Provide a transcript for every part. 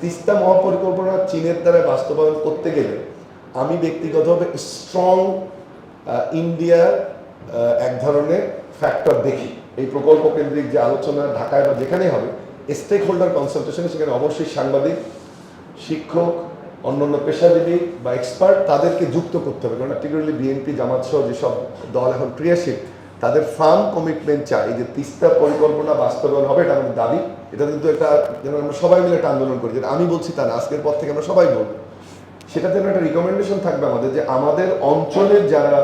তিস্তা মহাপরিকল্পনা চীনের দ্বারা বাস্তবায়ন করতে গেলে আমি ব্যক্তিগতভাবে স্ট্রং ইন্ডিয়া এক ধরনের ফ্যাক্টর দেখি। এই প্রকল্প কেন্দ্রিক যে আলোচনা ঢাকায় বা যেখানেই হবে, স্টেক হোল্ডার কনসালটেশনে সেখানে অবশ্যই সাংবাদিক, শিক্ষক, অন্যান্য পেশাজীবী বা এক্সপার্ট তাদেরকে যুক্ত করতে হবে। কারণ পার্টিকুলারলি বিএনপি, জামাত সহ যেসব দল এখন ক্রিয়াশীল, তাদের ফার্ম কমিটমেন্ট চাই যে তিস্তা পরিকল্পনা বাস্তবায়ন হবে, এটা আমাদের দাবি। এটা কিন্তু একটা যেন আমরা সবাই মিলে একটা আন্দোলন করি, যেটা আমি বলছি তা না, আজকের পর থেকে আমরা সবাই বলবো। সেটাতে একটা রিকমেন্ডেশন থাকবে আমাদের যে আমাদের অঞ্চলের যারা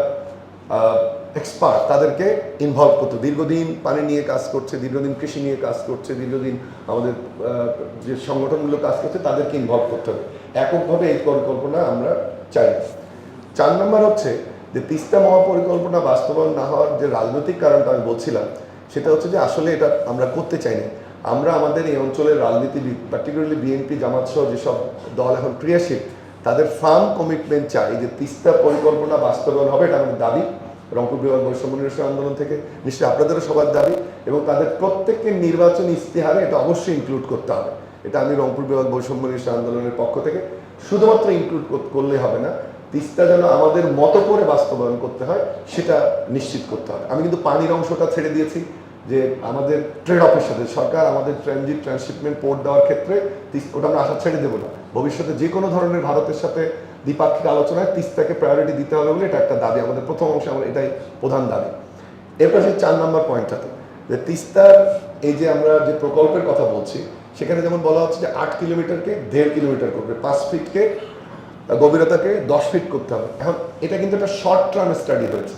এক্সপার্ট তাদেরকে ইনভলভ করতে। দীর্ঘদিন পানি নিয়ে কাজ করছে, দীর্ঘদিন কৃষি নিয়ে কাজ করছে, দীর্ঘদিন আমাদের যে সংগঠনগুলো কাজ করছে তাদেরকে ইনভলভ করতে হবে। এককভাবে এই পরিকল্পনা আমরা চাই। 4 নম্বর হচ্ছে যে তিস্তা মহাপরিকল্পনা বাস্তবায়ন না হওয়ার যে রাজনৈতিক কারণটা আমি বলছিলাম, সেটা হচ্ছে যে আসলে এটা আমরা করতে চাই না। আমরা আমাদের এই অঞ্চলের রাজনীতিবিদ, পার্টিকুলারলি বিএনপি, জামাত সহ যেসব দল এখন ক্রিয়াশীল, তাদের ফার্ম কমিটমেন্ট চাই যে তিস্তা পরিকল্পনা বাস্তবায়ন হবে, এটা আমাদের দাবি। রংপুর বিভাগ বৈষম্য নিরসন আন্দোলন থেকে নিশ্চয়ই আপনাদেরও সবার দাবি, এবং তাদের প্রত্যেকের নির্বাচনী ইস্তেহারে এটা অবশ্যই ইনক্লুড করতে হবে। এটা আমি রংপুর বিভাগ বৈষম্য নিরসন আন্দোলনের পক্ষ থেকে শুধুমাত্র ইনক্লুড করলে হবে না, তিস্তা যেন আমাদের মতো করে বাস্তবায়ন করতে হয় সেটা নিশ্চিত করতে হবে। আমি কিন্তু পানির অংশটা ছেড়ে দিয়েছি, যে আমাদের ট্রেড অফের সাথে সরকার আমাদের ট্রান্সশিপমেন্ট পোর্ট দেওয়ার ক্ষেত্রে ওটা আমরা আশা ছেড়ে দেবো না। ভবিষ্যতে যে কোনো ধরনের ভারতের সাথে দ্বিপাক্ষিক আলোচনায় তিস্তাকে প্রায়োরিটি দিতে হবে বলে এটা একটা দাবি, আমাদের প্রথম অংশে আমরা এটাই প্রধান দাবি। এরপর সেই 4 নম্বর পয়েন্টটাতে যে তিস্তার এই যে আমরা যে প্রকল্পের কথা বলছি, সেখানে যেমন বলা হচ্ছে যে 8 কিলোমিটারকে 1.5 কিলোমিটার করবে, 5 ফিটকে গভীরতাকে 10 ফিট করতে হবে। এখন এটা কিন্তু একটা শর্ট টার্ম স্টাডি হয়েছে,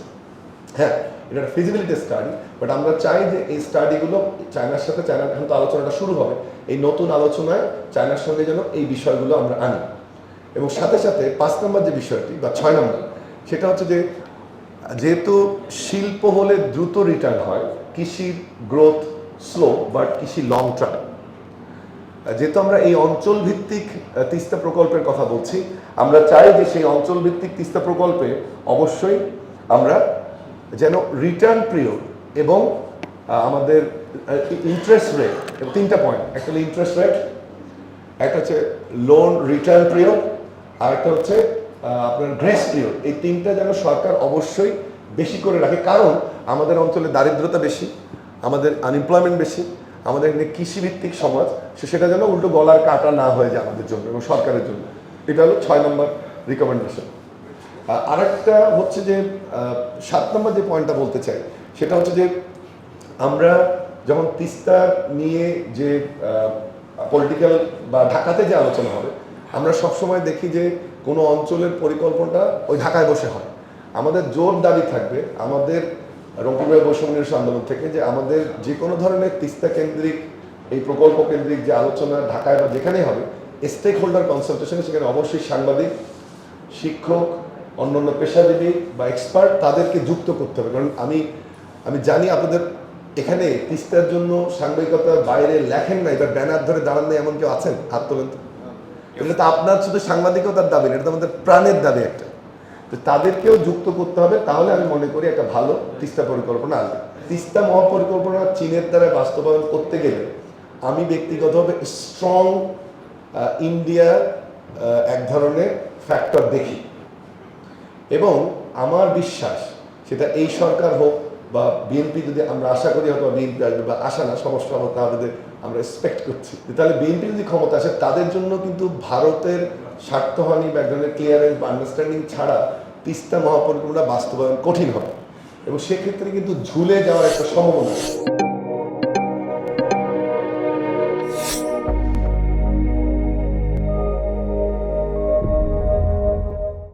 হ্যাঁ, এটা একটা ফিজিবিলিটি স্টাডি, বাট আমরা চাই যে এই স্টাডিগুলো চায়নার সাথে, চায়নার এখন তো আলোচনাটা শুরু হবে, এই নতুন আলোচনায় চায়নার সঙ্গে যেন এই বিষয়গুলো আমরা আনি। এবং সাথে সাথে 5 নম্বর যে বিষয়টি বা 6 নম্বর, সেটা হচ্ছে যে যেহেতু শিল্প হলে দ্রুত রিটার্ন হয়, কৃষির গ্রোথ স্লো বাট কৃষি লং টার্ম। যেহেতু আমরা এই অঞ্চল ভিত্তিক তিস্তা প্রকল্পের কথা বলছি, আমরা চাই যে সেই অঞ্চল ভিত্তিক তিস্তা প্রকল্পে অবশ্যই আমরা যেন রিটার্ন পিরিয়ড এবং আমাদের ইন্টারেস্ট রেট, 3টা পয়েন্ট, একটা হলো ইন্টারেস্ট রেট, একটা হচ্ছে লোন রিটার্ন পিরিয়ড, আর একটা হচ্ছে আপনার গ্রেস পিরিয়ড। এই 3টা যেন সরকার অবশ্যই বেশি করে রাখে, কারণ আমাদের অঞ্চলে দারিদ্রতা বেশি, আমাদের আনএমপ্লয়মেন্ট বেশি, আমাদের এখানে কৃষিভিত্তিক সমাজ, সেটা যেন উল্টো গলার কাটা না হয়ে যায় আমাদের জন্য এবং সরকারের জন্য। এটা হলো 6 নম্বর রিকমেন্ডেশন। আরেকটা হচ্ছে যে 7 নম্বর যে পয়েন্টটা বলতে চাই, সেটা হচ্ছে যে আমরা যখন তিস্তা নিয়ে যে পলিটিক্যাল বা ঢাকাতে যে আলোচনা হবে, আমরা সবসময় দেখি যে কোনো অঞ্চলের পরিকল্পনাটা ওই ঢাকায় বসে হয়। আমাদের জোর দাবি থাকবে আমাদের রংপুর বিভাগ বৈষম্য নিরসন আন্দোলন থেকে যে আমাদের যে কোনো ধরনের তিস্তা কেন্দ্রিক এই প্রকল্প কেন্দ্রিক যে আলোচনা ঢাকায় বা যেখানেই হবে, স্টেক হোল্ডার কনসালটেশনে সেখানে অবশ্যই সাংবাদিক, শিক্ষক, অন্যান্য পেশাজীবী বা এক্সপার্ট তাদেরকে যুক্ত করতে হবে। কারণ আমি জানি আপনাদের এখানে তিস্তার জন্য সাংবাদিকতার বাইরে লেখেন না, এবার ব্যানার ধরে দাঁড়ান নাই এমন কেউ আছেন? হাত তোলেন তো। এগুলো তো আপনার শুধু সাংবাদিকতার দাবি না, এটা তো আমাদের প্রাণের দাবি একটা। তো তাদেরকেও যুক্ত করতে হবে, তাহলে আমি মনে করি একটা ভালো তিস্তা পরিকল্পনা আসবে। তিস্তা মহাপরিকল্পনা চীনের দ্বারা বাস্তবায়ন করতে গেলে আমি ব্যক্তিগতভাবে স্ট্রং ইন্ডিয়া এক ধরনের ফ্যাক্টর দেখি, এবং আমার বিশ্বাস সেটা এই সরকার হোক বা বিএনপি, যদি আমরা আশা করি হয়তো বিএনপি আসবে বা আশা না, সমস্যা হবে, তাহলে আমরা এক্সপেক্ট করছি তাহলে বিএনপি যদি ক্ষমতা আসে, তাদের জন্য কিন্তু ভারতের স্বার্থহানি বা এক ধরনের ক্লিয়ারেন্স বা আন্ডারস্ট্যান্ডিং ছাড়া তিস্তা মহাপরিকল্পনা বাস্তবায়ন কঠিন হবে, এবং সেক্ষেত্রে কিন্তু ঝুলে যাওয়ার একটা সম্ভাবনা।